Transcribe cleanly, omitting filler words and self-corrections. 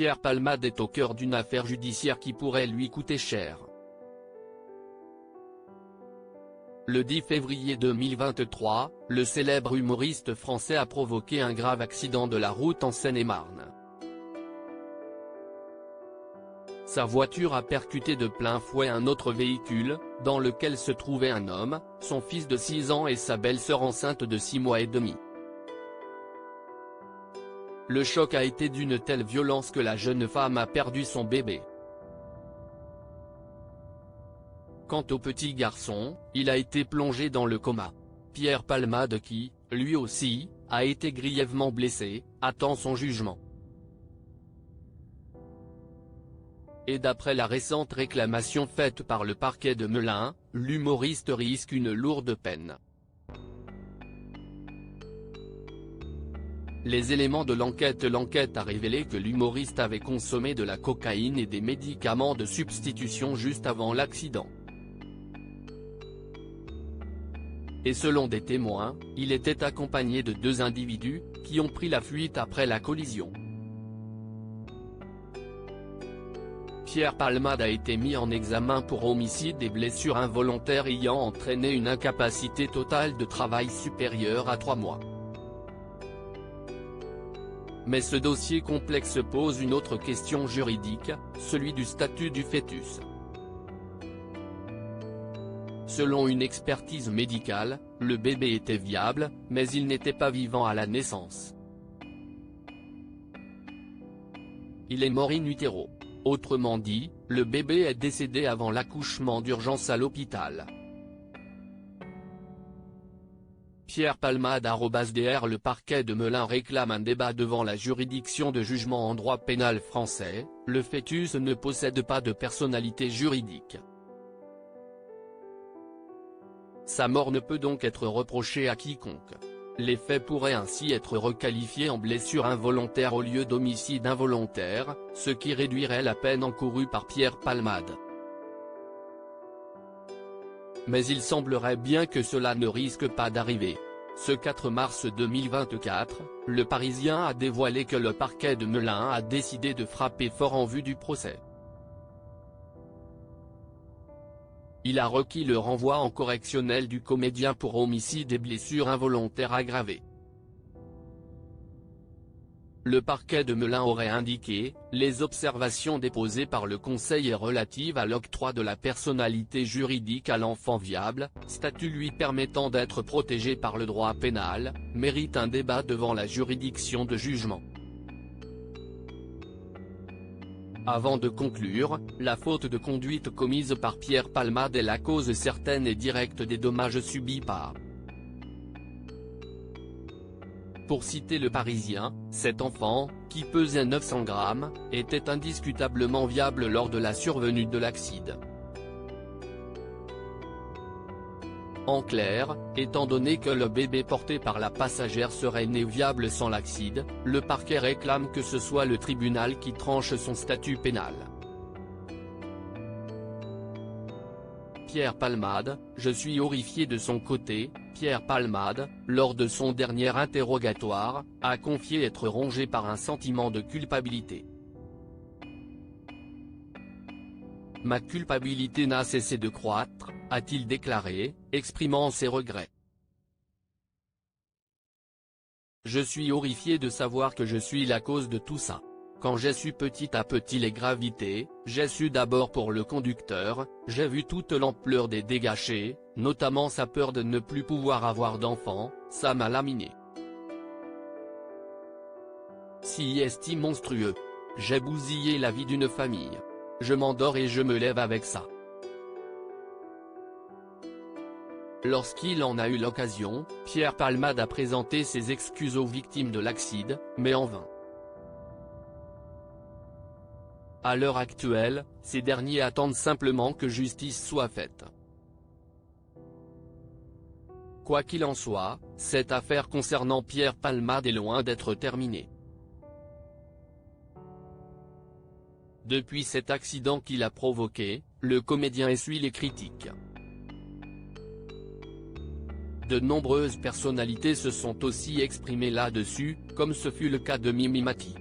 Pierre Palmade est au cœur d'une affaire judiciaire qui pourrait lui coûter cher. Le 10 février 2023, le célèbre humoriste français a provoqué un grave accident de la route en Seine-et-Marne. Sa voiture a percuté de plein fouet un autre véhicule, dans lequel se trouvait un homme, son fils de 6 ans et sa belle-sœur enceinte de 6 mois et demi. Le choc a été d'une telle violence que la jeune femme a perdu son bébé. Quant au petit garçon, il a été plongé dans le coma. Pierre Palmade qui, lui aussi, a été grièvement blessé, attend son jugement. Et d'après la récente réclamation faite par le parquet de Melun, l'humoriste risque une lourde peine. Les éléments de l'enquête a révélé que l'humoriste avait consommé de la cocaïne et des médicaments de substitution juste avant l'accident. Et selon des témoins, il était accompagné de 2 individus, qui ont pris la fuite après la collision. Pierre Palmade a été mis en examen pour homicide et blessures involontaires ayant entraîné une incapacité totale de travail supérieure à 3 mois. Mais ce dossier complexe pose une autre question juridique, celui du statut du fœtus. Selon une expertise médicale, le bébé était viable, mais il n'était pas vivant à la naissance. Il est mort in utero. Autrement dit, le bébé est décédé avant l'accouchement d'urgence à l'hôpital. Pierre Palmade @dr Le parquet de Melun réclame un débat devant la juridiction de jugement en droit pénal français, le fœtus ne possède pas de personnalité juridique. Sa mort ne peut donc être reprochée à quiconque. Les faits pourraient ainsi être requalifiés en blessure involontaire au lieu d'homicide involontaire, ce qui réduirait la peine encourue par Pierre Palmade. Mais il semblerait bien que cela ne risque pas d'arriver. Ce 4 mars 2024, Le Parisien a dévoilé que le parquet de Melun a décidé de frapper fort en vue du procès. Il a requis le renvoi en correctionnel du comédien pour homicide et blessures involontaires aggravées. Le parquet de Melun aurait indiqué, les observations déposées par le Conseil relatives à l'octroi de la personnalité juridique à l'enfant viable, statut lui permettant d'être protégé par le droit pénal, méritent un débat devant la juridiction de jugement. Avant de conclure, la faute de conduite commise par Pierre Palmade est la cause certaine et directe des dommages subis par. Pour citer Le Parisien, cet enfant, qui pesait 900 grammes, était indiscutablement viable lors de la survenue de l'accident. En clair, étant donné que le bébé porté par la passagère serait né viable sans l'accident, le parquet réclame que ce soit le tribunal qui tranche son statut pénal. Pierre Palmade, je suis horrifié de son côté. Pierre Palmade, lors de son dernier interrogatoire, a confié être rongé par un sentiment de culpabilité. Ma culpabilité n'a cessé de croître, a-t-il déclaré, exprimant ses regrets. Je suis horrifié de savoir que je suis la cause de tout ça. Quand j'ai su petit à petit les gravités, j'ai su d'abord pour le conducteur, j'ai vu toute l'ampleur des dégâts, notamment sa peur de ne plus pouvoir avoir d'enfant, ça m'a laminé. Si est monstrueux. J'ai bousillé la vie d'une famille. Je m'endors et je me lève avec ça. Lorsqu'il en a eu l'occasion, Pierre Palmade a présenté ses excuses aux victimes de l'accident, mais en vain. À l'heure actuelle, ces derniers attendent simplement que justice soit faite. Quoi qu'il en soit, cette affaire concernant Pierre Palmade est loin d'être terminée. Depuis cet accident qu'il a provoqué, le comédien essuie les critiques. De nombreuses personnalités se sont aussi exprimées là-dessus, comme ce fut le cas de Mimi Mati.